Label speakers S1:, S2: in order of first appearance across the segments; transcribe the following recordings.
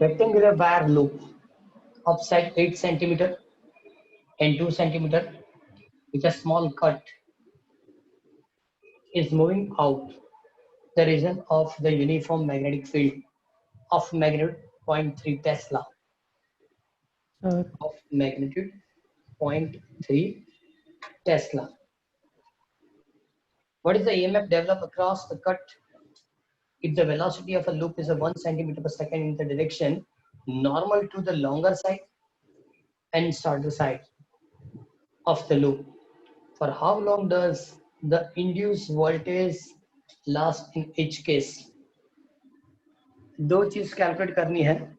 S1: Rectangular wire loop of side 8 centimeter and 2 centimeter with a small cut is moving out the region of the uniform magnetic field of magnitude 0.3 Tesla. Of magnitude 0.3 Tesla. What is the EMF developed across the cut? If the velocity of a loop is a 1 centimeter per second in the direction normal to the longer side and shorter side of the loop, for how long does the induced voltage last in each case? दो चीज calculate करनी है.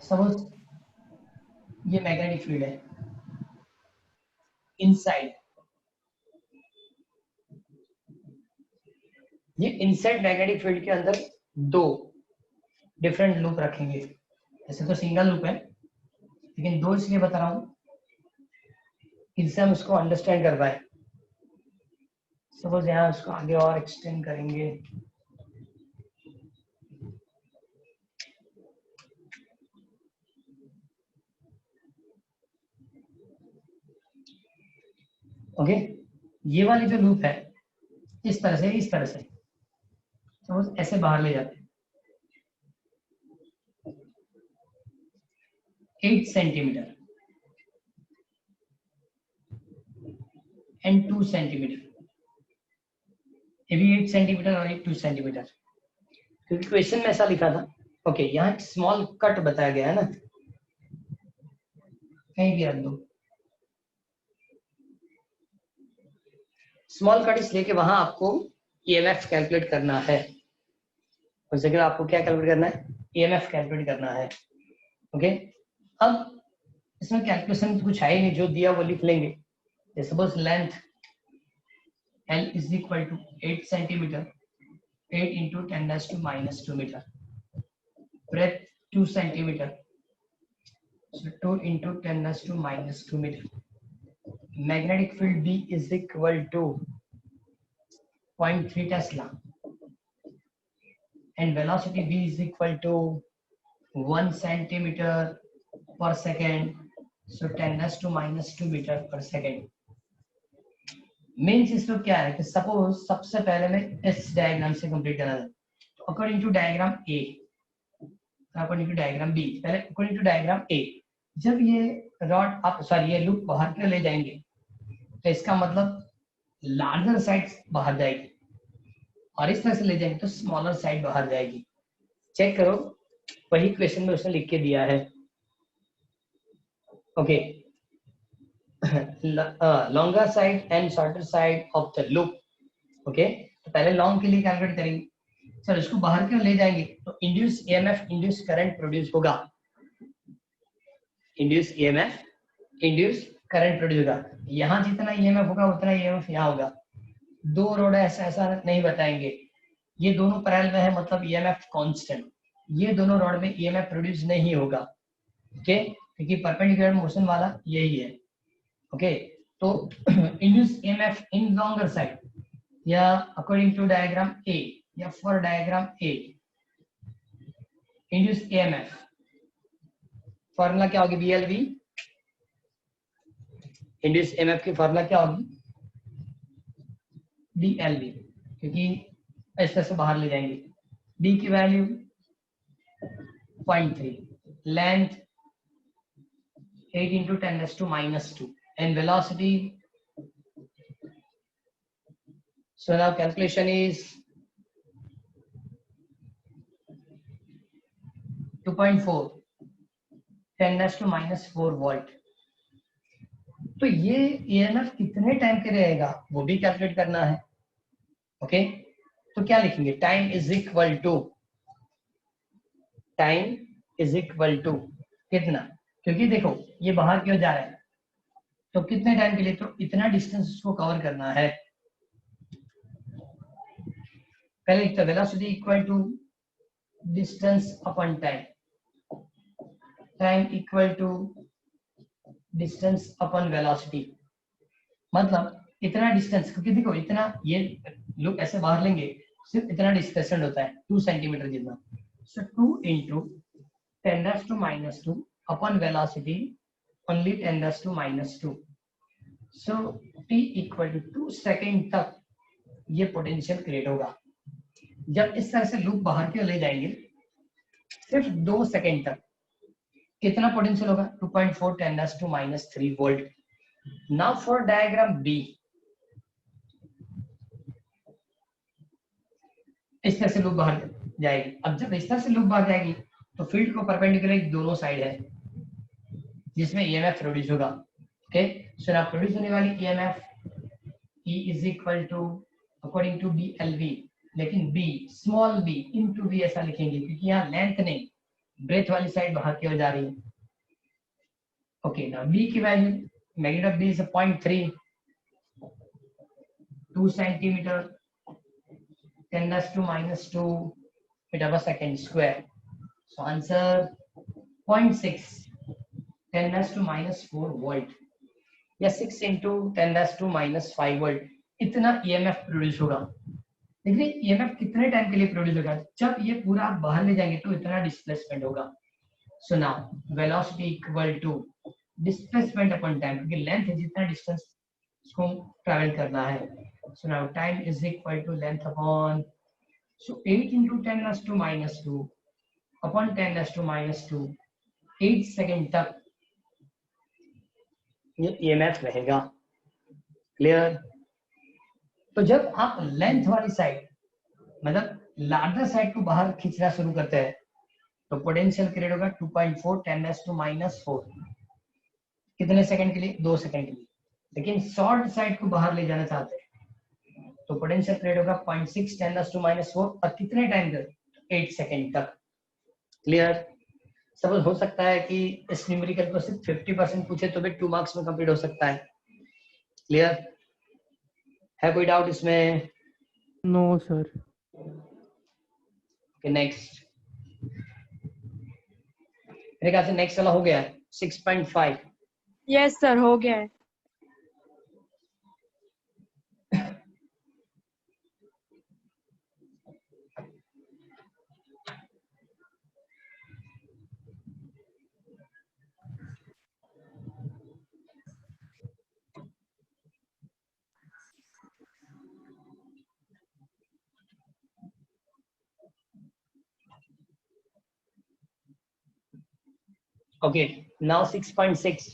S1: Suppose ये magnetic field है inside, ये inside magnetic field के अंदर दो डिफरेंट लूप रखेंगे. ऐसे तो सिंगल लूप है लेकिन दो इसलिए बता रहा हूं इससे हम इसको अंडरस्टैंड कर पाए. सपोज यहाँ उसको आगे और एक्सटेंड करेंगे. ओके, ये वाली जो लूप है इस तरह से सपोज ऐसे बाहर ले जाते हैं 8 सेंटीमीटर एंड 2 सेंटीमीटर. ये भी 8 सेंटीमीटर और एक 2 सेंटीमीटर, क्योंकि क्वेश्चन में ऐसा लिखा था. ओके, यहाँ एक स्मॉल कट बताया गया है ना, कहीं भी रख दो स्मॉल कट, इसलिए कि वहां आपको ईएमएफ कैलकुलेट करना है. उस जगह आपको क्या कैलकुलेट करना है? ईएमएफ कैलकुलेट करना है. ओके, अब इसमें कैलकुलेशन कुछ है ही नहीं, जो दिया वो लिख लेंगे. Suppose length L is equal to 8 centimeter, 8 into 10 raised to minus 2 meter. Breadth 2 centimeter, so 2 into 10 raised to minus 2 meter. Magnetic field B is equal to 0.3 Tesla, and velocity V is equal to 1 centimeter per second, so 10 raised to minus 2 meter per second. Main चीज तो क्या है कि suppose सबसे पहले में इस diagram से कंप्लीट करना है. According to diagram A, according to diagram B, पहले अकॉर्डिंग टू डायग्राम ए, जब ये रॉड आप ये लूप बाहर के ले जाएंगे तो इसका मतलब लार्जर साइड बाहर जाएगी, और इस तरह से ले जाएंगे तो स्मॉलर साइड बाहर जाएगी. चेक करो, वही क्वेश्चन में उसने लिख के दिया है. Okay, longer side and shorter side of the loop. Okay, तो पहले लॉन्ग के लिए कैलकुलेट करेंगे. सर इसको बाहर क्यों ले जाएंगे तो induce EMF, induce current produce होगा. Induce EMF, induce current produce होगा. यहाँ जितना ईएमएफ होगा उतना ईएमएफ यहाँ होगा. दो रोड ऐसा नहीं बताएंगे. ये दोनों पैरेलल में है मतलब ईएमएफ कांस्टेंट. ये दोनों रोड में ईएमएफ प्रोड्यूस नहीं होगा. ओके, क्योंकि परपेंडिकुलर मोशन वाला यही है. ओके, तो induce EMF in longer side या अकॉर्डिंग टू डायग्राम ए या for diagram A, induce EMF formula क्या होगी? बीएलवी. इंड्यूस ईएमएफ की फॉर्मूला क्या होगी? बीएलवी, क्योंकि इस तरह से बाहर ले जाएंगे. डी की value 0.3, length 8 into 10 raised to minus 2, and velocity, so now calculation is 2.4, 10 raised to minus 4 volt. तो ये ईएमएफ कितने टाइम के रहेगा वो भी कैलकुलेट करना है. ओके, तो क्या लिखेंगे? टाइम इज इक्वल टू कितना, क्योंकि देखो ये बाहर क्यों जा रहा है तो कितने टाइम के लिए, तो इतना डिस्टेंस उसको कवर करना है. पहले लिखते velocity equal to distance upon time, time equal to distance upon velocity. मतलब इतना डिस्टेंस, क्योंकि देखो इतना ये लूप ऐसे बाहर लेंगे सिर्फ इतना डिस्प्लेसमेंट होता है 2 सेंटीमीटर जितना. So 2 into 10⁻⁻2 upon velocity only 10⁻². So t equal to 2 second तक ये पोटेंशियल क्रिएट होगा. जब इस तरह से लूप बाहर की ओर ले जाएंगे सिर्फ 2 सेकेंड तक कितना पोटेंशियल होगा 2.4 10⁻³ volt. Now for diagram B, इस तरह से लूप बाहर जाएगी. अब जब इस तरह से लूप बाहर जाएगी तो फील्ड को परपेंडिकुलर दोनों साइड है जिसमें ईएमएफ प्रोड्यूस होगा. ओके, सो नाउ प्रोड्यूस होने वाली EMF E is equal to according to BLV, लेकिन B small b into V ऐसा लिखेंगे क्योंकि यहाँ लेंथ नहीं ब्रेथ वाली साइड बाहर की ओर जा रही है. ओके, नाउ B की value magnitude of B is 0.3 2 centimetre 10⁻² metre per second square. So answer 0.6 10⁻⁴ volt या 6 into 10⁻⁵ वोल्ट इतना ईएमएफ प्रोड्यूस होगा. देखिए ईएमएफ कितने टाइम के लिए प्रोड्यूस होगा, जब ये पूरा आप बाहर ले जाएंगे तो इतना डिस्प्लेसमेंट होगा. So now velocity equal to displacement upon time, क्योंकि लेंथ है जितना डिस्टेंस इसको ट्रैवल करना है. So now time is equal to length upon, so 8 into 10⁻² upon 10⁻², 8 second तक ये ईएमएफ रहेगा. क्लियर? तो जब आप लेंथ वाली साइड मतलब लार्जर साइड को बाहर खींचना शुरू करते हैं तो पोटेंशियल क्रिएट होगा 2.4 10⁻⁴. कितने सेकंड के लिए 2 सेकंड के लिए. लेकिन शॉर्ट साइड को बाहर ले जाना चाहते हैं तो पोटेंशियल क्रिएट होगा 0.6 10⁻⁴ और कितने टाइम तक 8 सेकंड तक. क्लियर? सपोज हो सकता है कि इस न्यूमेरिकल को सिर्फ 50% पूछे तो भी 2 मार्क्स में कंप्लीट हो सकता है. क्लियर है? कोई डाउट इसमें?
S2: No sir.
S1: नेक्स्ट मेरे ख्याल से नेक्स्ट वाला हो गया है 6.5.
S3: यस सर हो गया है.
S1: Okay, now 6.6.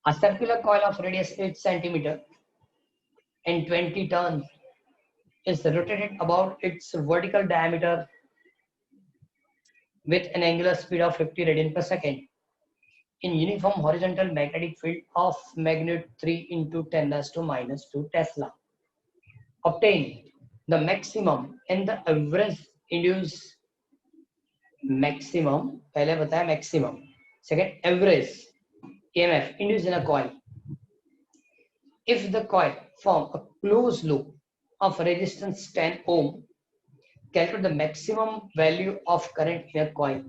S1: A circular coil of radius 8 centimeter and 20 turns is rotated about its vertical diameter with an angular speed of 50 radian per second in uniform horizontal magnetic field of magnitude 3 into 10⁻² Tesla. Obtain the maximum and the average induced maximum, पहले बताया maximum, second average EMF induced in a coil. If the coil form a closed loop of resistance 10 ohm, calculate the maximum value of current in a coil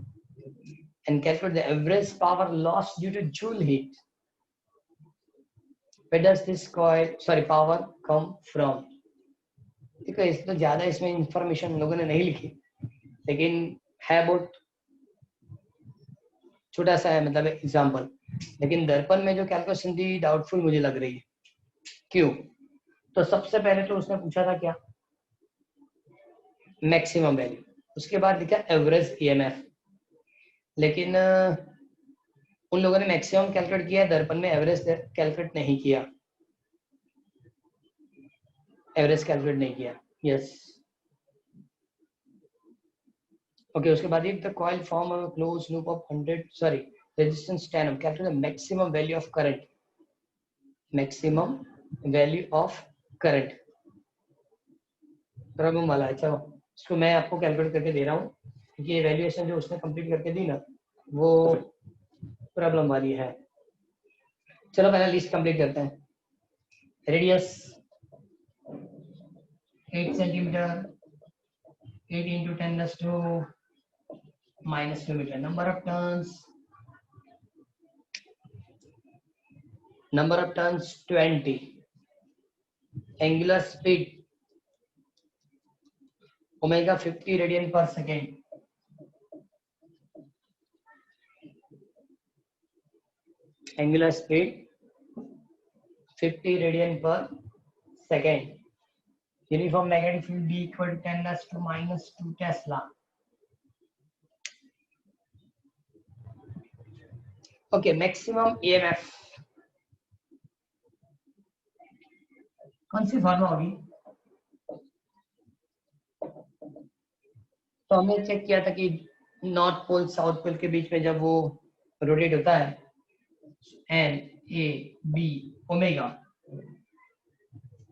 S1: and calculate the average power loss due to joule heat. Where does this power come from? देखो इस तो ज्यादा इसमें information लोगों ने नहीं लिखी, लेकिन है बहुत छोटा सा है, मतलब एग्जांपल. लेकिन दर्पण में जो कैलकुलेशन थी डाउटफुल मुझे लग रही है. क्यों? तो सबसे पहले तो उसने पूछा था क्या, मैक्सिमम वैल्यू, उसके बाद लिखा एवरेज ईएमएफ. लेकिन उन लोगों ने मैक्सिमम कैलकुलेट किया, दर्पण में एवरेज कैलकुलेट नहीं किया. एवरेज कैलकुलेट नहीं किया. Yes okay. उसके बाद if the coil form a close loop of 100 resistance 10 ohm, calculate the maximum value of current. Maximum value of current problem वाला है. चलो इसको मैं आपको कैलकुलेट करके दे रहा हूँ क्योंकि ये वैल्यूएशन जो उसने कंप्लीट करके दी ना वो प्रॉब्लम वाली है. चलो पहले लिस्ट कंप्लीट करते हैं. Radius 8 centimetre 8 into 10⁻² meter. Number of turns 20. Angular speed omega 50 radian per second, angular speed 50 radian per second, uniform magnetic field B equal to 10⁻² tesla. Okay, maximum EMF कौन सी formula होगी? तो हमने check किया था कि north pole south pole के बीच में जब वो रोटेट होता है NAB ओमेगा,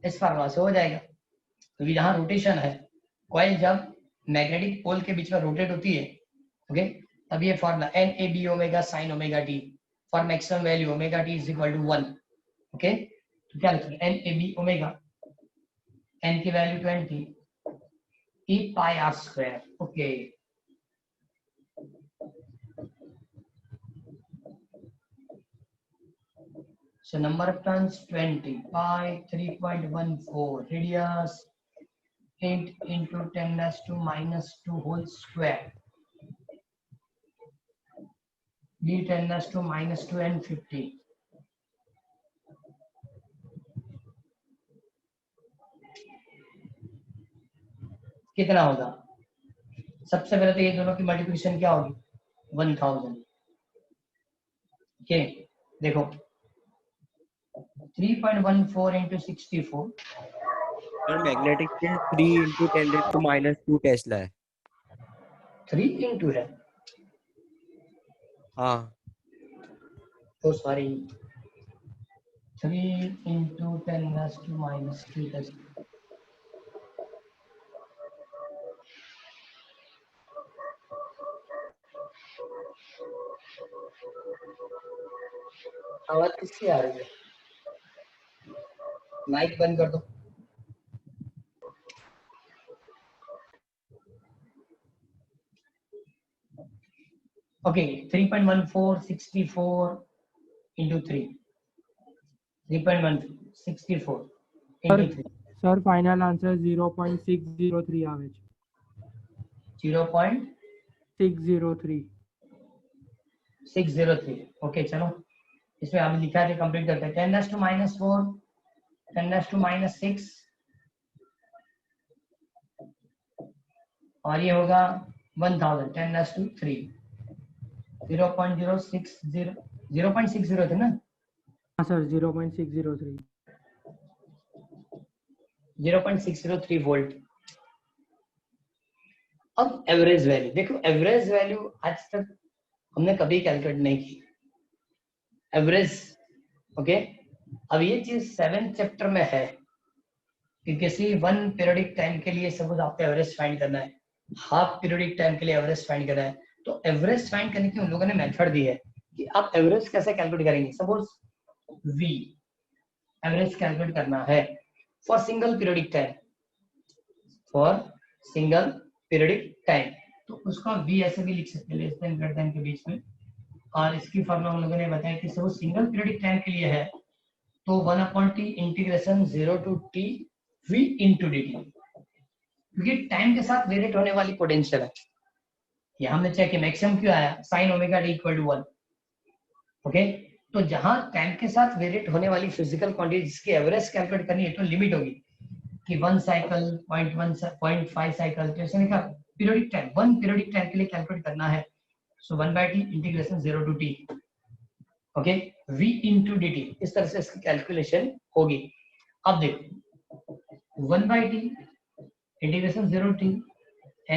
S1: इस फार्मूला से हो जाएगा। क्योंकि यहाँ रोटेशन है, कॉइल जब मैग्नेटिक पोल के बीच में रोटेट होती है, ओके, तब ये formula NAB omega sine omega t for maximum value omega t is equal to 1। Okay, तो क्या लिखेंगे? NAB ओमेगा, n की value 20 E pi r square। Okay, so number of turns 20 pi 3.14 radius 8 into 10⁻² whole square d 10⁻² and 50। कितना होगा? सबसे पहले तो ये दोनों की मल्टीप्लिकेशन क्या होगी? 1000। ओके, देखो 3.14 into 64,
S2: sir magnetic field 3 × 10⁻² Tesla है।
S1: 3 into है,
S2: हाँ
S1: तो सॉरी 3 into 10⁻² टेस्ला। आवाज किसकी आ रही है? माइक बंद कर दो। Okay, 3.14 64 into 3, 3.14 64 into 3,
S4: sir final answer 0.603 આવે છે
S1: 0.603।
S4: 603
S1: ओके, चलो इसमें हम लिखा है कंप्लीट करते हैं। 10⁻⁴ 10⁻⁻⁶ और ये होगा 1000 10⁻3 0.060 थे ना?
S4: હા સર 0.603
S1: 0.603 वोल्ट। अब एवरेज वैल्यू देखो, एवरेज वैल्यू आज तक हमने कभी कैलकुलेट नहीं की एवरेज। ओके, अब ये चीज 7th चैप्टर में है कि किसी 1 पीरियडिक टाइम के लिए सपोज आपको एवरेज फाइंड करना है, हाफ पीरियडिक टाइम के लिए एवरेज फाइंड करना है, तो एवरेज फाइंड करने की उन लोगों ने मेथड दी है कि आप एवरेज कैसे कैलकुलेट करेंगे। सपोज V एवरेज कैलकुलेट करना है for single periodic time, for single periodic time, तो उसका V ऐसे भी लिख सकते हैं, लेस देन ग्रेटर देन के बीच में। और इसकी फॉर्मूला हम लोगों ने बताया कि सपोज सिंगल पीरियडिक टाइम के लिए है तो 1/t integration 0 to t v into dt, क्योंकि टाइम के साथ वेरिएट होने वाली पोटेंशियल है। ये हमने चेक किया, मैक्सिमम क्यों आया? sin omega t equal to 1। Okay, तो जहां टाइम के साथ वेरिएट होने वाली फिजिकल क्वांटिटी जिसकी एवरेज कैलकुलेट करनी है तो लिमिट होगी कि 1 साइकिल 0.5 साइकिल, तो ऐसे लिखा पीरियडिक टाइम 1 पीरियडिक टाइम के लिए कैलकुलेट करना है, सो 1/t integration 0 to t okay v into dt, इस तरह से इसकी कैलकुलेशन होगी। अब देखो 1/t integration 0 t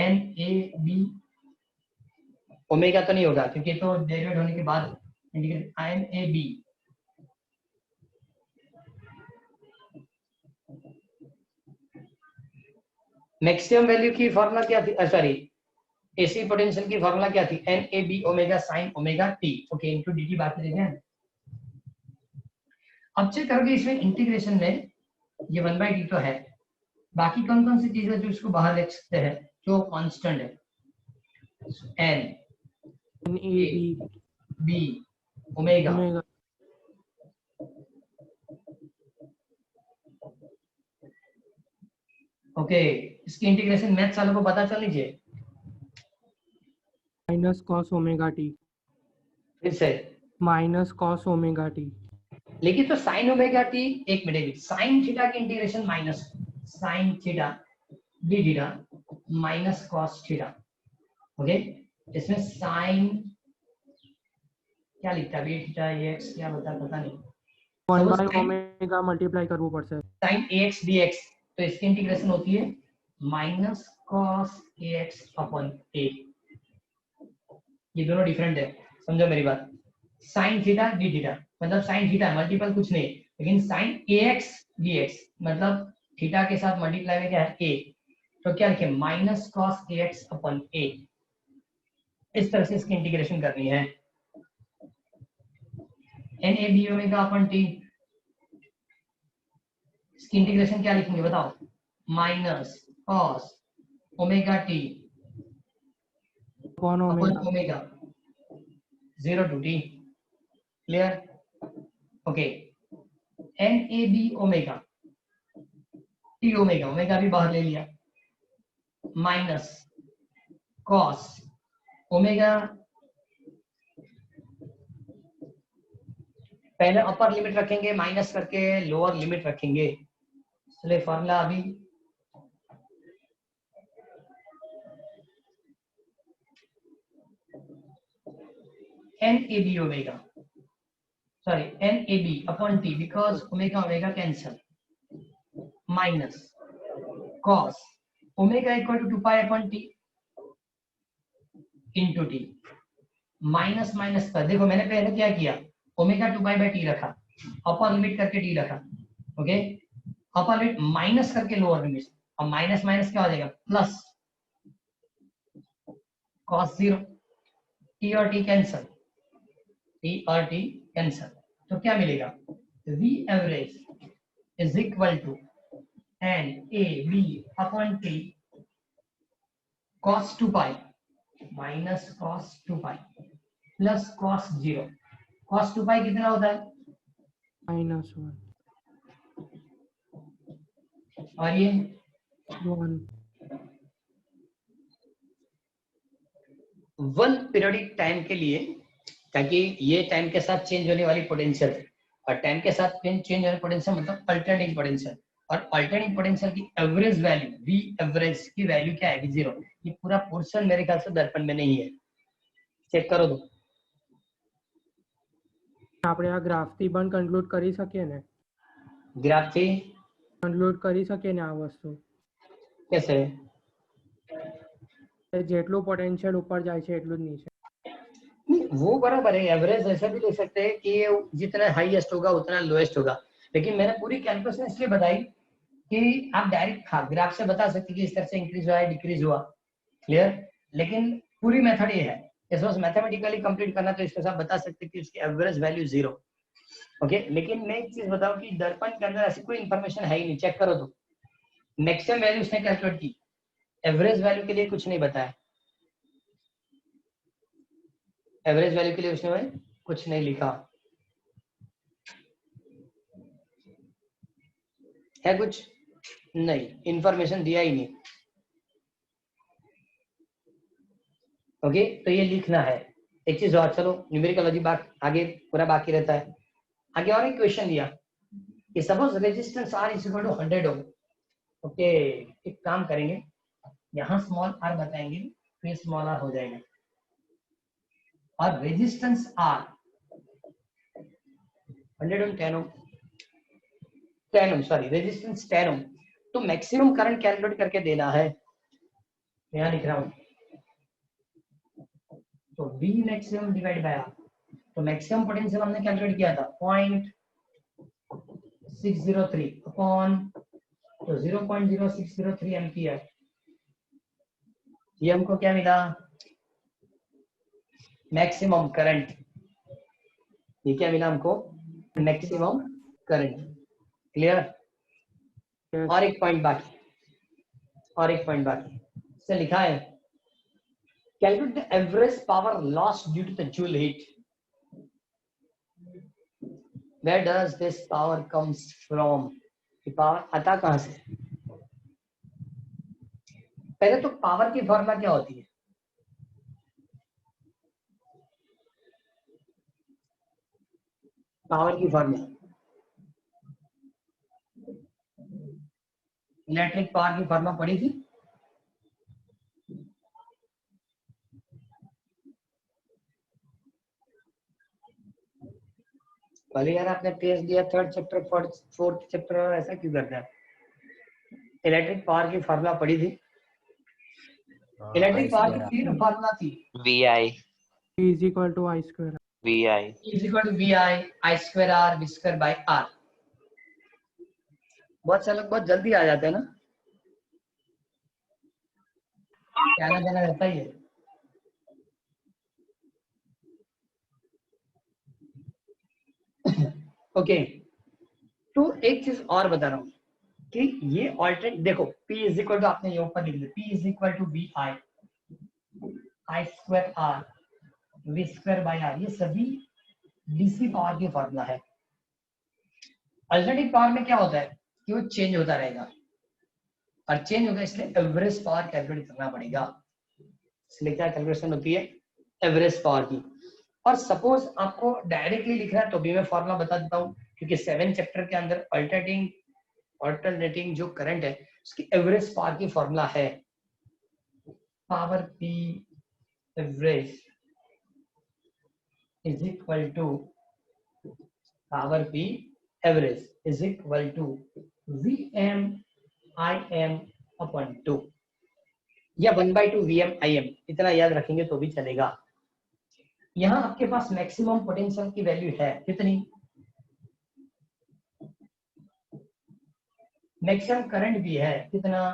S1: NAB omega तो नहीं होगा क्योंकि तो डेरिवेट होने के बाद इंटीग्रेट NAB मैक्सिमम वैल्यू की फॉर्मूला क्या थी? सॉरी, एसी पोटेंशियल की फॉर्मूला क्या थी? NAB omega sine omega t okay into dt बात करेंगे। अब चेक करोगे इसमें इंटीग्रेशन में ये 1/t तो है, बाकी कौन कौन सी चीजें जो इसको बाहर लिख सकते हैं जो कांस्टेंट है? NAB ओमेगा
S4: ઓમેગા
S1: ओके, इसकी इंटीग्रेशन मैथ्स वालों को पता चल लीजिए
S4: माइनस कॉस ओमेगा टी,
S1: फिर से।
S4: Minus cos omega T.
S1: लेकिन तो साइन ओमेगा टी, एक मिनट, साइन थीटा की integration minus sine theta D theta minus cos theta. Okay, इसमें साइन क्या लिखता है, बी थीटा एक्स क्या होता है पता नहीं।
S4: 1
S1: suppose
S4: by
S1: sine
S4: omega multiply करવું પડશે।
S1: साइन एक्स डी एक्स, तो इसकी इंटीग्रेशन होती है माइनस कॉस एक्स अपॉन ए। ये दोनों डिफरेंट है, समझो मेरी बात। साइन थीटा डी थीटा मतलब साइन थीटा मल्टीपल कुछ नहीं, लेकिन साइन ए एक्स डी एक्स मतलब थीटा के साथ मल्टीप्लाई में क्या है ए, तो क्या लिखे minus cos A X upon A. इस तरह से इसकी इंटीग्रेशन करनी है। N A B omega upon t, इसकी इंटीग्रेशन क्या लिखेंगे बताओ, minus cos omega t
S4: upon
S1: upon
S4: omega.
S1: Omega 0 to t। Clear? Okay, N A B omega t omega, omega भी बाहर ले लिया, माइनस कॉस ओमेगा, पहले अपर लिमिट रखेंगे माइनस करके लोअर लिमिट रखेंगे। चलिए फॉर्मूला अभी N A B omega, sorry N A B upon t because omega omega cancel, minus cos omega equal to 2 pi upon t into t, minus minus पर देखो मैंने पहले क्या किया, ओमेगा 2 पाई बाय टी रखा, upper limit करके t रखा। Okay, upper limit minus करके लोअर लिमिट, और माइनस माइनस क्या हो जाएगा प्लस कॉस 0, टी और टी कैंसल, टी और टी कैंसल, तो क्या मिलेगा, V average is equal to N A B upon t cos 2 pi minus cos 2 pi plus cos 0। cos 2 pi कितना होता है,
S4: -1
S1: और ये
S4: 1
S1: वन पीरियोडिक टाइम के लिए, ताकि ये टाइम के साथ चेंज होने वाली पोटेंशियल है, और टाइम के साथ चेंज होने पोटेंशियल मतलब अल्टरनेटिंग पोटेंशियल, और अल्टरनेटिंग पोटेंशियल की एवरेज वैल्यू वी एवरेज की वैल्यू क्या है, 0। ये पूरा पोर्शन मेरे ख्याल से दर्पण में नहीं है, चेक करो तो।
S4: આપણે આ ગ્રાફથી પણ કન્ક્લુડ કરી શકીએ ને,
S1: ग्राफ थी
S4: કન્ક્લુડ કરી શકીએ ને આ વસ્તુ,
S1: कैसे,
S4: કે જેટલું પોટેન્શિયલ ઉપર જાય છે એટલું જ નીચે।
S1: वो बराबर है, एवरेज ऐसा भी ले सकते हैं कि ये जितना हाईएस्ट होगा उतना लोएस्ट होगा, लेकिन मैंने पूरी कैलकुलेशन इसलिए बताई कि आप डायरेक्ट ग्राफ से बता सकते कि इस तरह से इंक्रीज हुआ है डिक्रीज हुआ। क्लियर? लेकिन पूरी मेथड ये है, इस बस मैथमेटिकली कंप्लीट करना, तो इसके साथ बता सकते कि उसकी एवरेज वैल्यू 0। ओके, लेकिन मैं एक चीज बताऊं कि दर्पण के अंदर ऐसी कोई इंफॉर्मेशन है ही नहीं, चेक करो तो। मैक्सिमम वैल्यू उसने कैलकुलेट की, एवरेज वैल्यू के लिए कुछ नहीं बताया, एवरेज वैल्यू के लिए उसने कुछ नहीं लिखा है, कुछ नहीं इंफॉर्मेशन दिया ही नहीं। ओके, तो ये लिखना है। एक चीज और, चलो न्यूमेरिकल अभी आगे पूरा बाकी रहता है। आगे और एक क्वेश्चन दिया कि suppose resistance R is equal to 100 ohm. Okay, एक काम करेंगे, यहाँ स्मॉल r बताएंगे, फिर स्मॉल r हो जाएगा, और रेजिस्टेंस R 100 ओम 10 ओम 10 ओम, सॉरी रेजिस्टेंस 10 ओम, तो मैक्सिमम करंट कैलकुलेट करके देना है, यहाँ लिख रहा हूँ, तो V maximum divide by R, तो मैक्सिमम पोटेंशियल हमने कैलकुलेट किया था 0.603 अपॉन, तो 0.0603 एम्पियर, ये हमको क्या मिला, मैक्सिमम करंट, ये क्या मिला हमको, मैक्सिमम करंट। क्लियर? और एक पॉइंट बाकी, और एक पॉइंट बाकी, से लिखा है calculate the average power loss due to the joule heat. Where does this power comes from? ये पावर आता कहां से? पहले तो पावर की फॉर्मूला क्या होती है? पावर की फॉर्मूला, इलेक्ट्रिक पावर की फॉर्मूला पढ़ी थी? भले यार आपने टेस्ट दिया थर्ड चैप्टर फोर्थ चैप्टर, ऐसा क्यों करता है? इलेक्ट्रिक पावर की फॉर्मूला पढ़ी थी? इलेक्ट्रिक पावर की तीन फॉर्मूला थी।
S2: VI
S4: E is equal to I square.
S2: VI
S1: is equal to V I I square R V square by R. बहुत सारे लोग बहुत जल्दी आ जाते हैं ना, क्या देना रहता ही है। ओके, तो एक चीज और बता रहा हूँ कि ये ऑल्टरनेट देखो, P इज इक्वल टू, आपने ये ऊपर लिख दिया, P is equal to V I I square R V square by R, ये सभी डीसी पावर की फॉर्मूला है। अल्टरनेटिव पावर में क्या होता है कि वो चेंज होता रहेगा, और चेंज होगा इसलिए एवरेज पावर कैलकुलेट करना पड़ेगा। इसलिए क्या कैलकुलेशन होती है? एवरेज पावर की। और सपोज आपको डायरेक्टली लिखना है तो भी मैं फॉर्मूला बता देता हूँ, क्योंकि 7 चैप्टर के अंदर अल्टरनेटिंग जो करंट है उसकी एवरेज पावर की फॉर्मूला है power P average is equal to power P average is equal to VM IM upon 2 या 1/2 VM IM, इतना याद रखेंगे तो भी चलेगा। यहाँ आपके पास मैक्सिमम पोटेंशियल की वैल्यू है कितनी? मैक्सिमम करंट भी है कितना?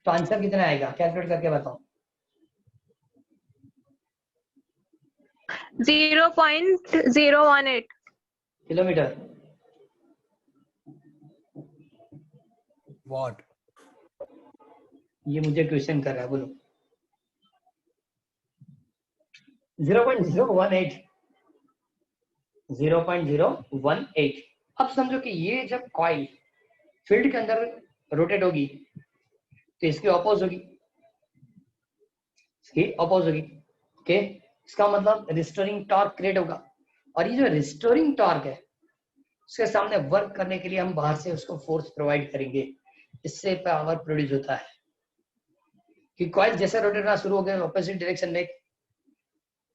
S1: तो आंसर कितना आएगा कैलकुलेट करके बताओ।
S3: 0.018।
S1: Kilometre,
S5: what.
S1: ये मुझे क्वेश्चन कर रहा है, बोलो। 0.018, 0.018। अब समझो कि ये जब कॉइल फील्ड के अंदर रोटेट होगी तो इसकी अपोज होगी, इसकी अपोज होगी। ओके, इसका मतलब रिस्टोरिंग टॉर्क क्रिएट होगा, और ये जो रिस्टोरिंग टॉर्क है उसके सामने वर्क करने के लिए हम बाहर से उसको फोर्स प्रोवाइड करेंगे, इससे पावर प्रोड्यूस होता है। कि कॉइल जैसे रोटेट होना शुरू हो गया ऑपोजिट डायरेक्शन में,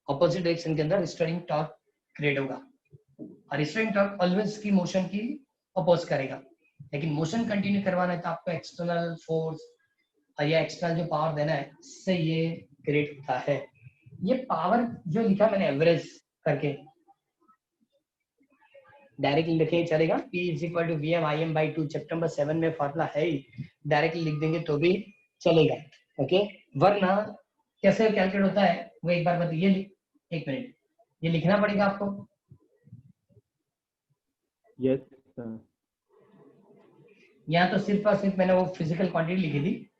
S1: ऑपोजिट डायरेक्शन के अंदर रिस्टोरिंग टॉर्क क्रिएट होगा, और रिस्टोरिंग टॉर्क ऑलवेज की मोशन की अपोज करेगा। लेकिन मोशन कंटिन्यू करवाना है तो आपको एक्सटर्नल फोर्स और या एक्सटर्नल जो पावर देना है, इससे ये क्रिएट होता है। ये पावर जो लिखा मैंने एवरेज करके, डायरेक्टली लिखे चलेगा, P is equal to VM IM by 2, chapter number 7 में फॉर्मूला है ही, डायरेक्टली लिख देंगे तो भी चलेगा। ओके, वरना कैसे कैलकुलेट होता है वो एक बार बताइए। एक मिनट, ये लिखना पड़ेगा आपको।
S4: Yes, sir.
S1: यहाँ तो सिर्फ और सिर्फ मैंने वो फिजिकल क्वांटिटी लिखी थी।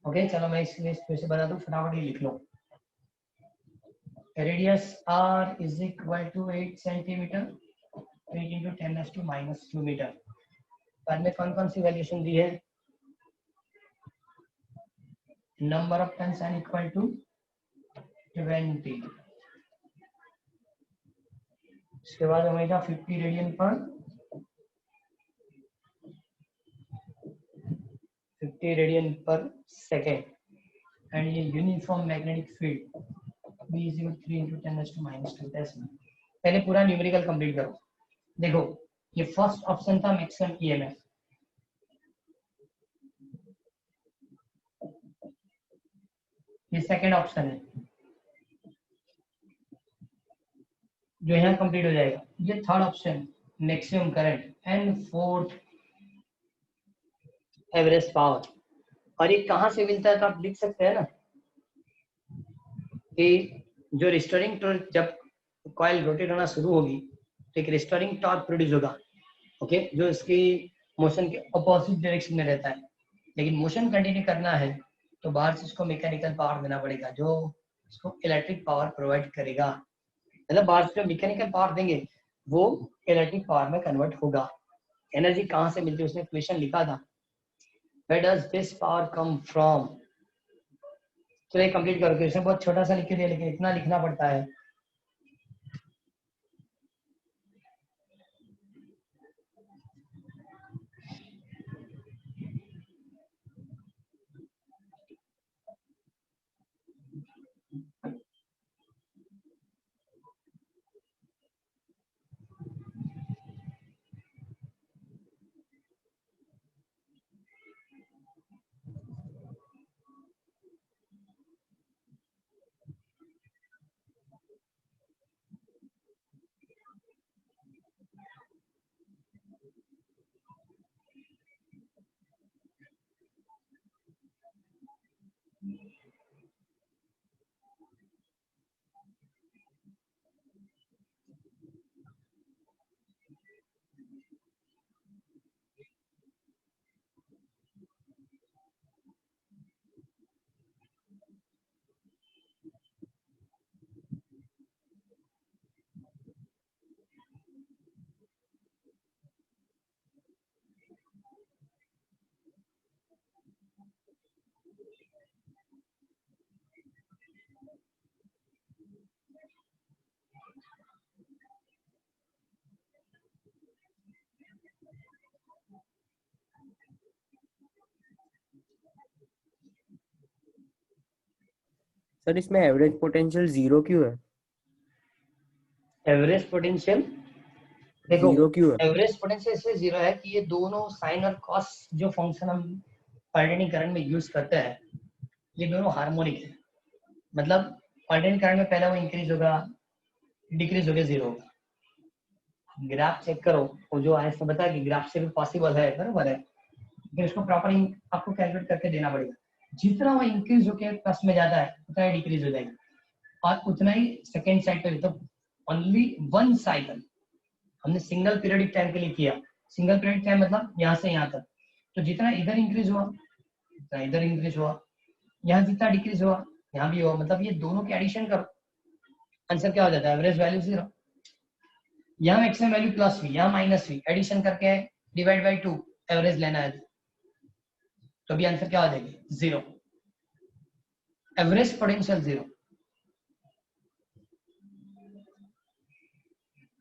S1: ओके, चलो मैं इसमें फिर से बता दूं, फटाफट ये लिख लो। Radius R is equal to 8 centimetre, 8 into 10⁻² metre. बाद में कौन कौन सी वैल्यूएशन दी है? Number of turns N equal to 20। उसके बाद ओमेगा 50 रेडियन पर 50 रेडियन पर सेकेंड, एंड ये uniform magnetic field B is equal to 3 into 10⁻²। पहले पूरा न्यूमेरिकल कंप्लीट करो। देखो, ये फर्स्ट ऑप्शन था मैक्सिमम EMF, ये सेकंड ऑप्शन है जो यहाँ कंप्लीट हो जाएगा, ये third option maximum current, and fourth average power. और ये कहाँ से मिलता है तो आप लिख सकते हैं ना कि जो रिस्टोरिंग टॉर्क, जब कॉइल रोटेट होना शुरू होगी तो एक रिस्टोरिंग टॉर्क प्रोड्यूस होगा। ओके, जो इसकी मोशन के अपोजिट डायरेक्शन में रहता है। लेकिन मोशन कंटिन्यू करना है तो बाहर से इसको मैकेनिकल पावर देना पड़ेगा, जो इसको इलेक्ट्रिक पावर प्रोवाइड करेगा। मतलब बाहर से जो मैकेनिकल पावर देंगे वो इलेक्ट्रिक पावर में कन्वर्ट होगा। एनर्जी कहाँ से मिलती है, उसने क्वेश्चन लिखा था, where does this power come from। चलिए कंप्लीट करो क्वेश्चन, बहुत छोटा सा लिख के दिया लेकिन इतना लिखना पड़ता है।
S2: सर इसमें एवरेज पोटेंशियल 0 क्यों है?
S1: एवरेज पोटेंशियल देखो,
S2: 0 क्यों है?
S1: एवरेज पोटेंशियल इसलिए 0 है कि ये दोनों साइन और कॉस जो फंक्शन हम अल्टरनेटिंग करंट में यूज करते हैं, ये दोनों हार्मोनिक है। मतलब अल्टरनेटिंग करंट में पहला वो इंक्रीज होगा, डिक्रीज होगा, 0 होगा। ग्राफ चेक करो, वो जो आया इसमें बता कि ग्राफ से भी पॉसिबल है, बराबर है, लेकिन इसको प्रॉपर आपको कैलकुलेट करके देना पड़ेगा। जितना वो इंक्रीज होकर प्लस में जाता है उतना ही डिक्रीज हो जाएगी, और उतना ही सेकेंड साइड पे, तो ओनली वन साइकिल हमने सिंगल पीरियडिक टाइम के लिए किया। सिंगल पीरियडिक टाइम मतलब यहाँ से यहाँ तक, तो जितना इधर इंक्रीज हुआ उतना इधर इंक्रीज हुआ, यहाँ जितना डिक्रीज हुआ यहाँ भी हुआ, मतलब ये दोनों के एडिशन करो, आंसर क्या हो जाता है, एवरेज वैल्यू 0। यहाँ मैक्सिमम वैल्यू प्लस हुई, यहाँ माइनस हुई, एडिशन करके डिवाइड बाई 2 एवरेज लेना है, तो भी आंसर क्या हो जाएगी, 0। Average potential 0।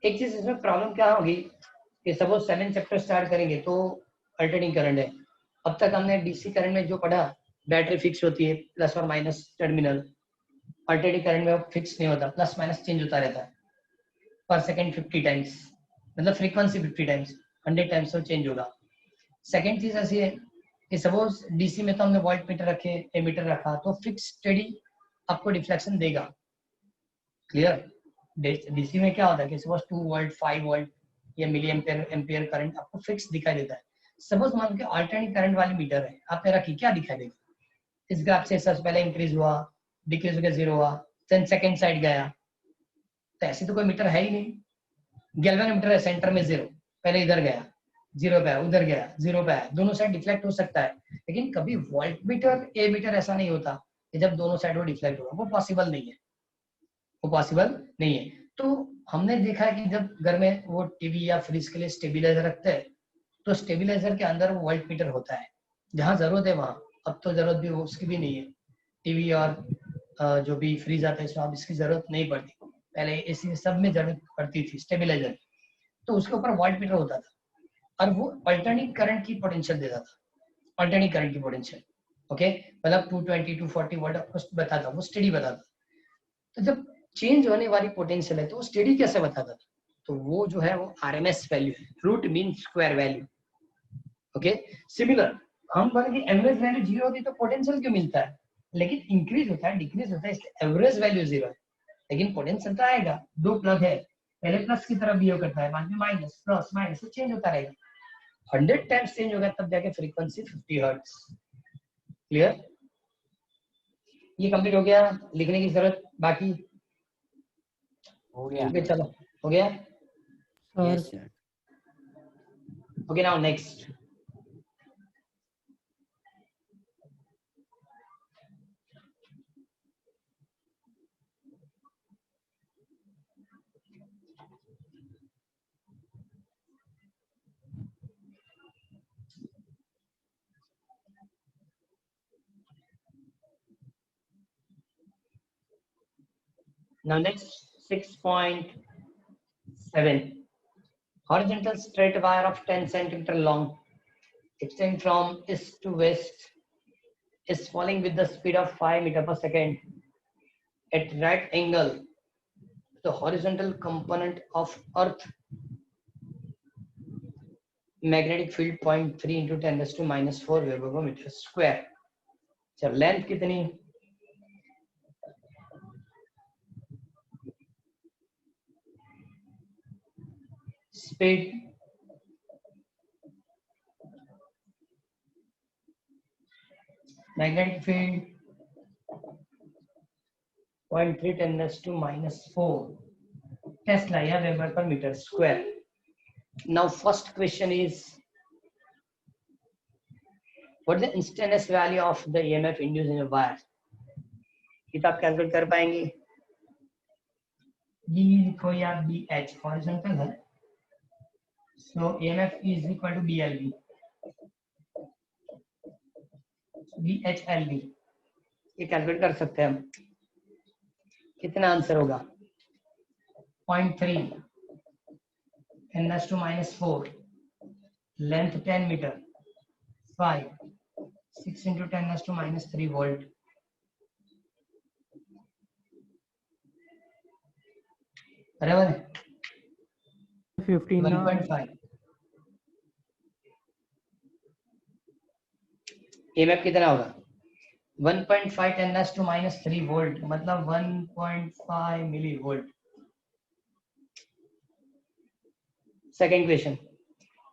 S1: एक चीज इसमें प्रॉब्लम क्या होगी कि सपोज 7 चैप्टर स्टार्ट करेंगे तो अल्टरनेटिंग करंट है। अब तक हमने डीसी करंट में जो पढ़ा, बैटरी फिक्स होती है प्लस और माइनस टर्मिनल। अल्टरनेटिंग करंट में फिक्स नहीं होता, प्लस माइनस चेंज होता रहता है पर सेकंड 50 टाइम्स, मतलब फ्रीक्वेंसी 50 टाइम्स, 100 टाइम्स तो चेंज होगा। सेकंड चीज ऐसी है कि सपोज डीसी में तो हमने वोल्ट मीटर रखे, एमीटर रखा, तो फिक्स स्टडी आपको डिफ्लेक्शन देगा। क्लियर। डीसी में क्या होता है कि सपोज 2 वोल्ट 5 वोल्ट या मिली एम्पियर एम्पियर करंट आपको फिक्स दिखाई देता है। सपोज मान के अल्टरनेटिंग करंट वाली मीटर है, आपने रखी, क्या दिखाई देगा, इस ग्राफ से सबसे पहले इंक्रीज हुआ, डिक्रीज होकर 0 हुआ, देन सेकंड साइड गया, तो ऐसी तो कोई मीटर है ही नहीं। गैल्वेनोमीटर है सेंटर में 0, पहले इधर गया 0 पे, उधर गया 0 पे, दोनों साइड डिफ्लेक्ट हो सकता है, लेकिन कभी वोल्ट मीटर ए मीटर ऐसा नहीं होता कि जब दोनों साइड वो डिफ्लेक्ट होगा, वो पॉसिबल नहीं है, वो पॉसिबल नहीं है। तो हमने देखा है कि जब घर में वो टीवी या फ्रिज के लिए स्टेबिलाईजर रखते हैं, तो स्टेबिलाईजर के अंदर वो वोल्ट मीटर होता है, जहां जरूरत है वहां। अब तो जरूरत भी उसकी भी नहीं है, टीवी और जो भी फ्रिज आता है इसमें अब इसकी जरूरत नहीं पड़ती, पहले एसी सब में जरूरत पड़ती थी स्टेबिलाईजर, तो उसके ऊपर वोल्ट मीटर होता था और वो अल्टरनेट करंट की पोटेंशियल देता था, अल्टरनेट करंट की पोटेंशियल। ओके, मतलब 220 240 वोल्ट बताता, वो स्टेडी बताता। तो जब चेंज होने वाली पोटेंशियल है तो वो स्टेडी कैसे बताता था, तो वो जो है वो आरएमएस वैल्यू है, root mean square value. Okay, similar हम बोले कि एवरेज वैल्यू 0 होती तो पोटेंशियल क्यों मिलता है, लेकिन इंक्रीज होता है डिक्रीज होता है, इसलिए एवरेज वैल्यू 0 है, लेकिन पोटेंशियल तो आएगा। दो प्लग है, पहले प्लस की तरफ बिहेव करता है, बाद में माइनस, प्लस माइनस चेंज होता रहेगा, 100 टाइम्स चेंज होगा तब जाके फ्रीक्वेंसी 50 हर्ट्ज। क्लियर। ये कंप्लीट हो गया, लिखने की जरूरत बाकी
S5: हो गया।
S1: ओके चलो, हो गया।
S4: Sir
S2: yes sir.
S1: Okay now next. Now next 6.7. Horizontal straight wire of 10 centimeter long, extending from east to west, is falling with the speed of 5 meter per second at right angle to the horizontal component of Earth magnetic field 0.3 into 10 raised to minus 4 Weber per meter square. अच्छा length कितनी? Speed magnetic field 0.3 10 raised to minus 4 Tesla या Weber per meter square. Now first question is, what is the instantaneous value of the EMF induced in a wire? ये तो आप calculate कर पाएंगे. E लिखो या BH horizontal है, so EMF is equal to BLV. VHLV ये calculate कर सकते हैं हम. कितना आंसर होगा? 0.3 10 raised to minus 4, length 10 meter, 5 6 into 10 raised to minus 3 volt. बराबर है
S4: 15 ना
S1: 1.5. EMF कितना होगा? 1.5 10 raised to minus 3 volt, मतलब 1.5 millivolt. Second question,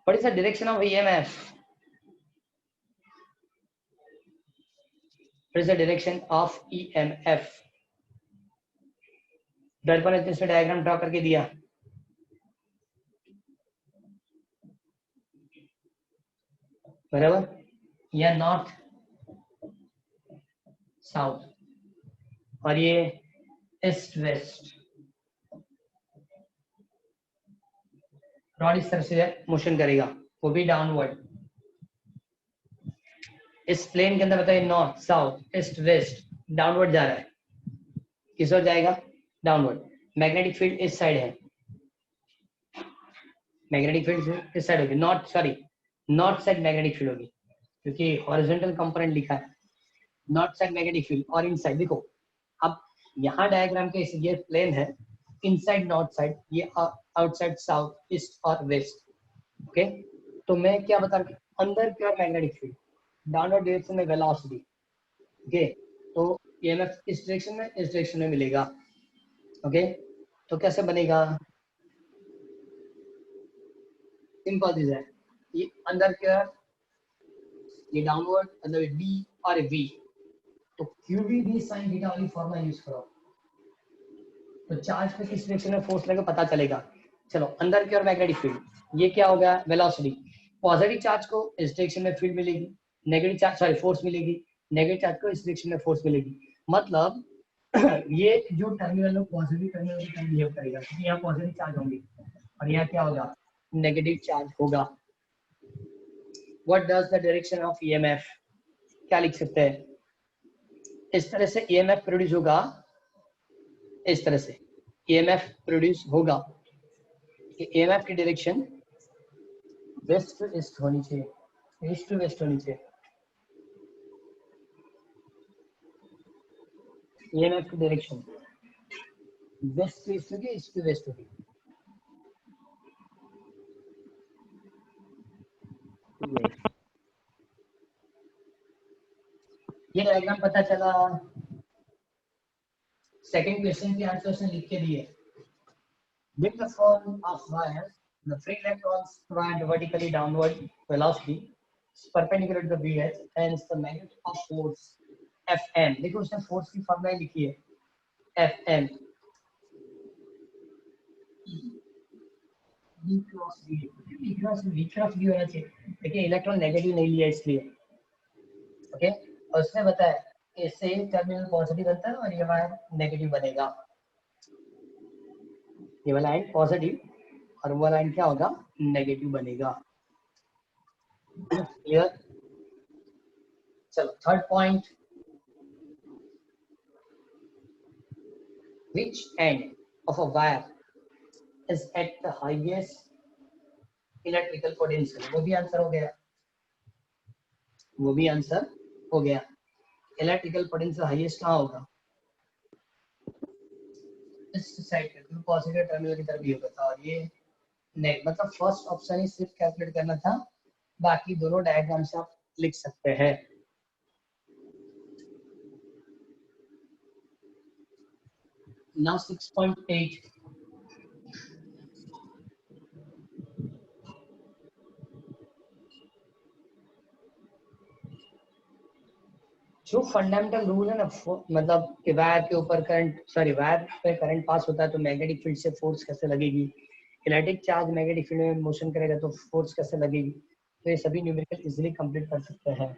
S1: what is the direction of EMF? What is the direction of EMF? दर्पण इतने से डायग्राम ड्रॉ करके दिया. बराबर, या नॉर्थ साउथ और ये ईस्ट वेस्ट. रॉड इस तरह से मोशन करेगा, वो भी डाउनवर्ड. इस प्लेन के अंदर बताइए north south east west downward जा रहा है. किस ओर जाएगा? डाउनवर्ड. मैग्नेटिक फील्ड इस साइड है. मैग्नेटिक फील्ड इस साइड होगी. नॉर्थ साइड मैग्नेटिक फील्ड होगी, क्योंकि हॉरिजॉन्टल कंपोनेंट लिखा है. नॉर्थ साइड मैग्नेटिक फील्ड और इनसाइड. देखो अब यहाँ डायग्राम के ये प्लेन है, इनसाइड नॉर्थ साइड, ये आउटसाइड साउथ ईस्ट और वेस्ट. ओके, तो मैं क्या बता रहा हूँ, अंदर की ओर मैग्नेटिक फील्ड, डाउनवर्ड डायरेक्शन में वेलोसिटी. ओके, तो ईएमएफ इस डायरेक्शन में मिलेगा. ओके, तो कैसे बनेगा? सिंपल चीज है. ये अंदर की ओर, ये डाउनवर्ड, मतलब डी और वी, तो क्यूबी भी साइन थीटा वाली फॉर्मूला यूज करो, तो चार्ज पे किस डायरेक्शन में फोर्स लगेगा पता चलेगा. चलो, अंदर की ओर मैग्नेटिक फील्ड, ये क्या हो गया? वेलोसिटी. पॉजिटिव चार्ज को इस डायरेक्शन में फील्ड मिलेगी, नेगेटिव चार्ज फोर्स मिलेगी. नेगेटिव चार्ज को इस डायरेक्शन में फोर्स मिलेगी. मतलब ये जो टर्मिनल पॉजिटिव टर्मिनल की तरह बिहेव करेगा, क्योंकि यहाँ पॉजिटिव चार्ज होंगे और यहाँ क्या होगा? नेगेटिव चार्ज होगा. What does the direction of EMF? क्या लिख सकते हैं? इस तरह से ईएमएफ प्रोड्यूस होगा, इस तरह से ईएमएफ प्रोड्यूस होगा. ईएमएफ की डायरेक्शन वेस्ट टू ईस्ट होनी चाहिए, ईस्ट टू वेस्ट होनी चाहिए. ईएमएफ की डायरेक्शन वेस्ट टू ईस्ट होगी, ईस्ट टू वेस्ट होगी. ये डायग्राम पता चला. सेकंड क्वेश्चन के आंसर उसने लिख के दिए. With the form of wires, the free electrons provide vertically downward velocity perpendicular to the BH, hence the magnetic of force Fm. देखो उसने फोर्स की फॉर्मूला लिखी है, Fm V क्रॉस V होना चाहिए, लेकिन इलेक्ट्रॉन नेगेटिव नहीं लिया इसलिए. ओके, और उसने बताया इससे टर्मिनल पॉजिटिव बनता है और ये वायर नेगेटिव बनेगा. ये वाला लाइन पॉजिटिव और वो लाइन क्या होगा? नेगेटिव बनेगा. क्लियर? चलो third point, which end of a wire is at the highest electrical potential? वो भी आंसर हो गया, वो भी आंसर हो गया। इलेक्ट्रिकल पोटेंशियल हाईएस्ट कहाँ होगा? इस साइड पे पॉजिटिव टर्मिनल की तरफ ही होगा। और ये नहीं, मतलब फर्स्ट ऑप्शन ही सिर्फ कैलकुलेट करना था, बाकी दोनों डायग्राम से आप लिख सकते हैं। नाउ 6.8 जो फंडामेंटल रूल है ना, मतलब कि वायर के ऊपर करंट, सॉरी वायर पे करंट पास होता है तो मैग्नेटिक फील्ड से फोर्स कैसे लगेगी, इलेक्ट्रिक चार्ज मैग्नेटिक फील्ड में मोशन करेगा तो फोर्स कैसे लगेगी, तो ये सभी न्यूमेरिकल इजीली कंप्लीट कर सकते हैं।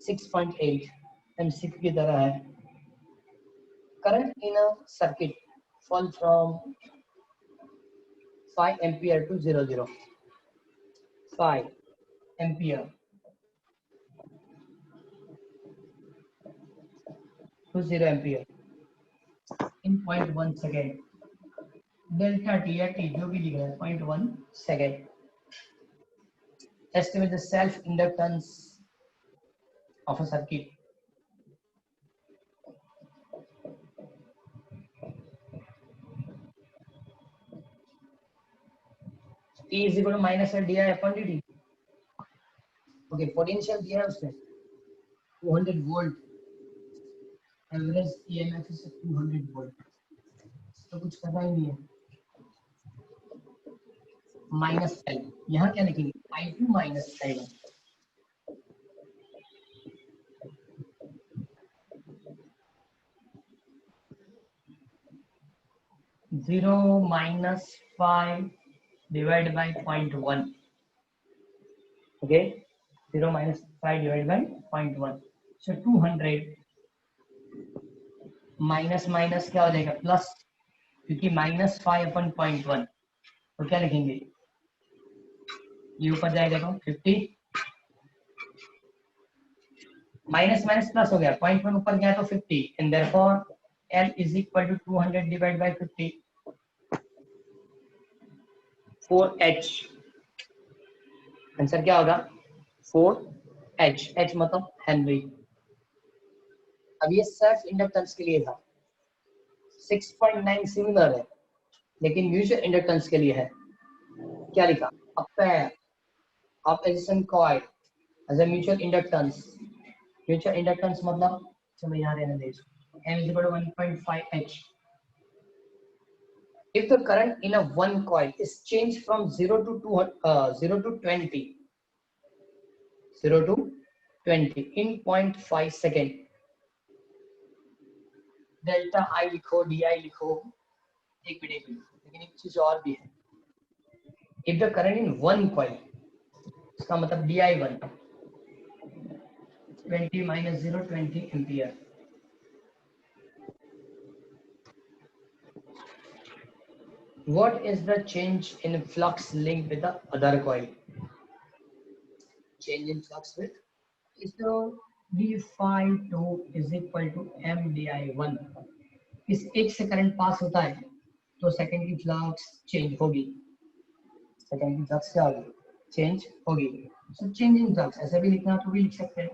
S1: 6.8 एमसीक्यू की तरह है। Current in a circuit fall from 5 ampere to 0 5 ampere to 0 ampere in 0.1 second. Delta T या T जो भी लिख रहा है 0.1 second. Estimate the self inductance of a circuit. E is equal to minus L di upon dt. Okay, potential दिया है उसने 200 volt. Average EMF is 200 volt, तो कुछ करना ही नहीं है। माइनस एल, यहाँ क्या लिखेंगे? I2 minus I1। Zero minus 5 divide by 0.1। Okay, 0 minus 5 divide by 0.1, so 200 minus minus क्या हो जाएगा? प्लस, क्योंकि माइनस 5 अपन 0.1, तो क्या लिखेंगे? ये ऊपर जाएगा तो 50, माइनस माइनस प्लस हो गया, 0.1 ऊपर गया तो 50, and therefore L is equal to 200 divide by 50, 4H। Answer क्या होगा? 4H। H मतलब हेनरी। अब ये सेल्फ इंडक्टेंस के लिए था। 6.9 सिमिलर है, लेकिन म्यूचुअल इंडक्टेंस के लिए है। क्या लिखा? A pair of adjacent coil as a mutual inductance. Mutual inductance मतलब, चलो यहाँ रहने दे, M is equal to 1.5H. If the current in a one coil is changed from 0 to 20 in 0.5 second, delta आई लिखो, डी आई लिखो, एक minute, लेकिन एक चीज और भी है। If the current in one coil, इसका मतलब di1 20 minus 0 20 ampere. What is the change in flux linked with the other coil? Change in flux with is the d∅2 is equal to m di1। इस एक से current pass होता है तो second की flux change होगी, second की flux क्या होगी? चेंज होगी। सो चेंज इन फ्लक्स ऐसे भी लिखना तो भी लिख सकते हैं,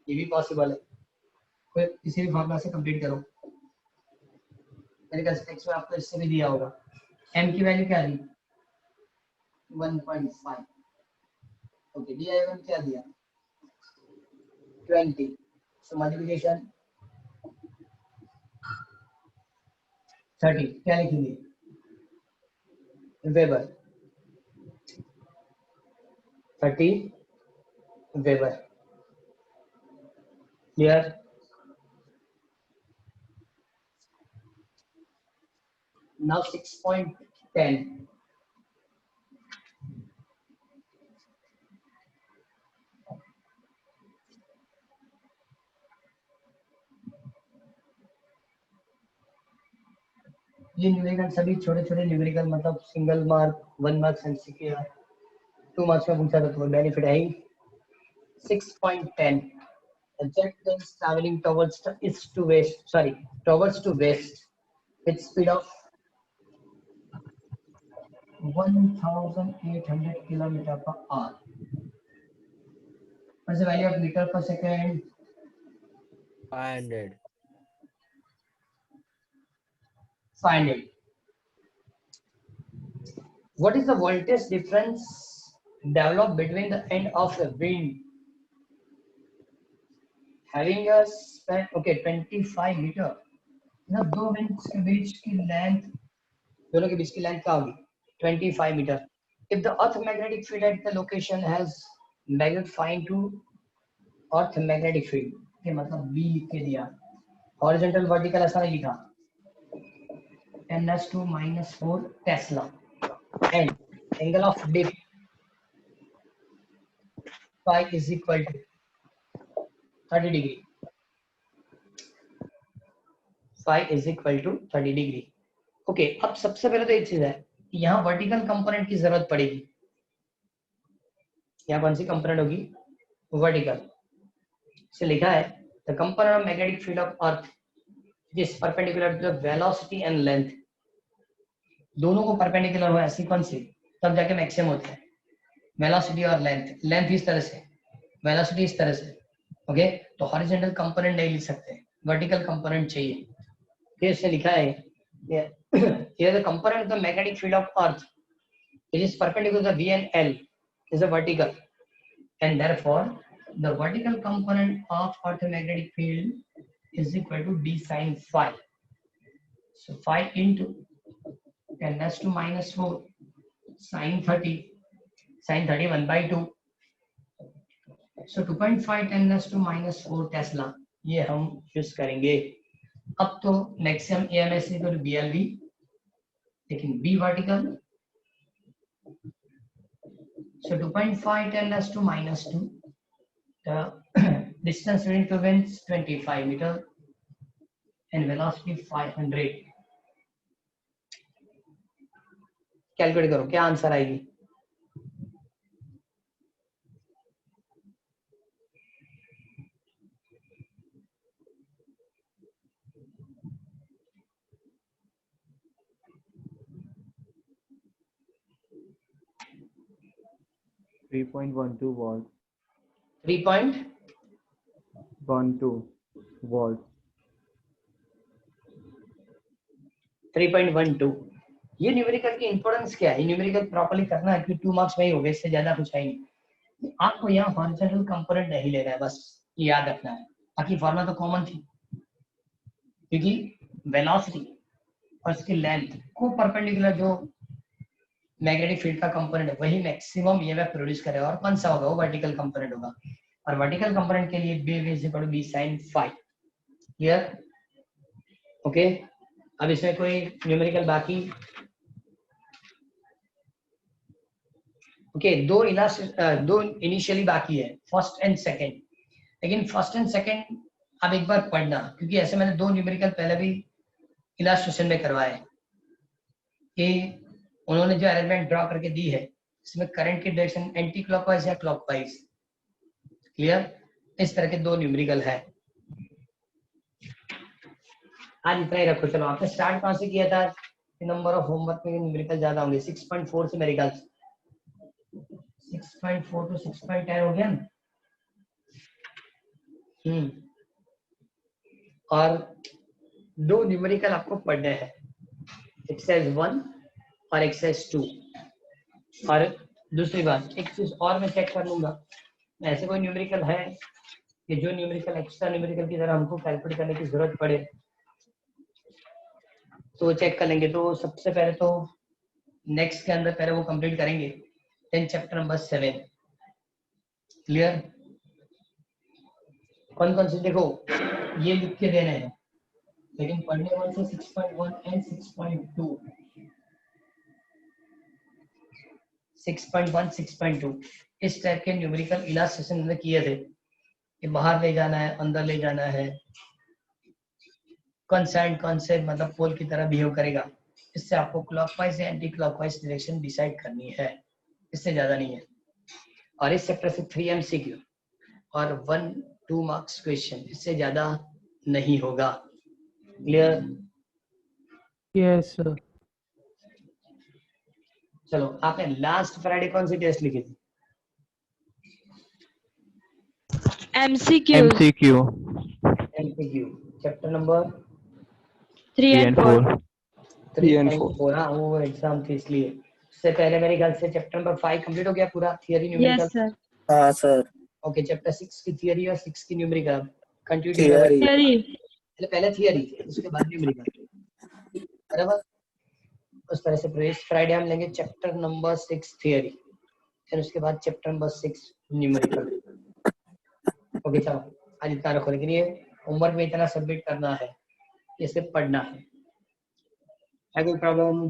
S1: ये भी पॉसिबल है। फिर किसी भी फॉर्मूला से कंप्लीट करो। मेरे ख्याल से टेक्स्ट में आपको इससे भी दिया होगा। m की वैल्यू क्या दी? 1.5। ओके, di1 क्या दिया? 20। सो मल्टीप्लिकेशन 30, क्या लिखेंगे? Weber, 30 weber. क्लियर? नाउ 6.10, ये न्यूमेरिकल सभी छोटे छोटे न्यूमेरिकल, मतलब single mark, 1 marks MCQ, 2 marks में पूछा तो बेनिफिट है ही। 6.10 A jet plane is traveling towards the east to west. Sorry, towards to west with speed of 1,800 kilometer per hour. What's the value of meter per second?
S2: 500.
S1: 500. What is the voltage difference developed between the end of the wind having a span? Okay, 25 meter. ना दो winds के बीच की length, दोनों के बीच की length क्या होगी? 25 meter. If the earth magnetic field at the location has magnifying to earth magnetic field, के मतलब B लिख के दिया. Horizontal vertical ऐसा नहीं लिखा. 10⁻² -4 Tesla. And angle of dip phi is equal to 30 degree. Phi is equal to 30 degree. Okay, अब सबसे पहले तो एक चीज है, यहाँ वर्टिकल कंपोनेंट की जरूरत पड़ेगी. यहाँ कौन सी कंपोनेंट होगी? वर्टिकल. से लिखा है the component of magnetic field of earth is perpendicular to the velocity and length. दोनों को परपेंडिकुलर हो ऐसी कौन सी, तब जाके मैक्सिमम होता है. वेलोसिटी और लेंथ, लेंथ इस तरह से, वेलोसिटी इस तरह से. ओके, तो हॉरिजॉन्टल कंपोनेंट नहीं लिख सकते, वर्टिकल कंपोनेंट चाहिए. फिर से लिखा है here the component of the magnetic field of earth it is perpendicular to the V and L is a vertical, and therefore the vertical component of earth magnetic field is equal to d sin phi. So phi into 10⁻⁻4 sin 30, sin 30 1/2. So 2.5 10⁻⁻4 tesla ये हम use करेंगे. अब तो maximum EMS equal to BLV, लेकिन B vertical. So 2.5 10⁻⁻2. The distance between two winds 25 meter and velocity 500. Calculate करो क्या answer आएगी.
S4: Three 3.12 volt.
S1: 3.12
S4: volt.
S1: 3.12. ये न्यूमेरिकल की इंपॉर्टेंस क्या है? ये न्यूमेरिकल प्रॉपर्ली करना है क्योंकि 2 मार्क्स में ही हो गए, इससे ज्यादा कुछ है नहीं. आपको यहाँ हॉरिजॉन्टल कंपोनेंट नहीं लेना है, बस ये याद रखना है. बाकी फॉर्मूला तो कॉमन थी, क्योंकि वेलोसिटी और इसकी लेंथ को परपेंडिकुलर जो मैग्नेटिक फील्ड का कंपोनेंट है वही मैक्सिमम ईएमएफ प्रोड्यूस करेगा. और कौन सा होगा? वो वर्टिकल कंपोनेंट होगा. और वर्टिकल कंपोनेंट के लिए B sin phi. Clear? Okay, अब इसमें कोई न्यूमेरिकल बाकी? ओके, दो इनिशियली बाकी है, फर्स्ट एंड सेकंड. लेकिन फर्स्ट एंड सेकंड अब एक बार पढ़ना, क्योंकि ऐसे मैंने दो न्यूमेरिकल पहले भी इलास्ट्रेशन में करवाए कि उन्होंने जो अरेंजमेंट ड्रॉ करके दी है इसमें करंट की डायरेक्शन एंटी क्लॉकवाइज या क्लॉकवाइज. क्लियर? इस तरह के दो न्यूमेरिकल है. आज इतना ही रखो. चलो, आपने स्टार्ट कहां से किया था? नंबर ऑफ होमवर्क में न्यूमेरिकल ज्यादा होंगे. 6.4 से मेरे ख्याल 6.4 to 6.10 हो गया ना. और दो न्यूमेरिकल आपको पढ़ने हैं, एक्सरसाइज 1 और एक्सरसाइज 2. और दूसरी बात, एक चीज और मैं चेक कर लूंगा, ऐसे कोई न्यूमेरिकल है कि जो न्यूमेरिकल एक्स्ट्रा न्यूमेरिकल की तरह हमको कैलकुलेट करने की जरूरत पड़े तो चेक कर लेंगे. तो सबसे पहले तो नेक्स्ट के अंदर पहले वो कंप्लीट करेंगे, देन चैप्टर नंबर 7. क्लियर? कौन कौन से देखो ये लिख के देने हैं, लेकिन पढ़ने वाले से 6.1 एंड 6.2. 6.1 6.2 इस टाइप के न्यूमेरिकल इलास्ट्रेशन में किए थे कि बाहर ले जाना है, अंदर ले जाना है, कौन से मतलब पोल की तरह बिहेव करेगा. इससे आपको क्लॉकवाइज या एंटी क्लॉकवाइज डायरेक्शन डिसाइड करनी है, इससे ज्यादा नहीं है. और इस चैप्टर से 3 MCQ और 1 2 मार्क्स क्वेश्चन, इससे ज्यादा नहीं होगा। क्लियर?
S4: Yes sir.
S1: चलो, आपने लास्ट फ्राइडे कौन सी टेस्ट लिखी थी?
S3: MCQ
S2: MCQ
S1: MCQ chapter number
S3: 3
S2: 3
S3: and
S2: and
S3: 4.
S2: 4.
S1: 3
S2: and
S1: and
S2: 4.
S1: 4। हाँ, वो एग्जाम थी इसलिए। उससे पहले मेरे ख्याल से चैप्टर नंबर 5 कंप्लीट हो गया पूरा, थियरी न्यूमेरिकल।
S3: Yes sir.
S6: हाँ सर।
S1: ओके, चैप्टर 6 की थियरी और 6 की न्यूमेरिकल कंटिन्यू।
S6: थियरी।
S3: Theory.
S1: पहले थियरी, उसके बाद न्यूमेरिकल, बराबर। उस तरह से प्रवेश फ्राइडे हम लेंगे चैप्टर नंबर 6 थियरी, फिर उसके बाद चैप्टर नंबर 6 न्यूमेरिकल। ओके चलो, आज इतना रखो, लेकिन ये होमवर्क में इतना सबमिट करना है, ये सिर्फ पढ़ना है कोई प्रॉब्लम?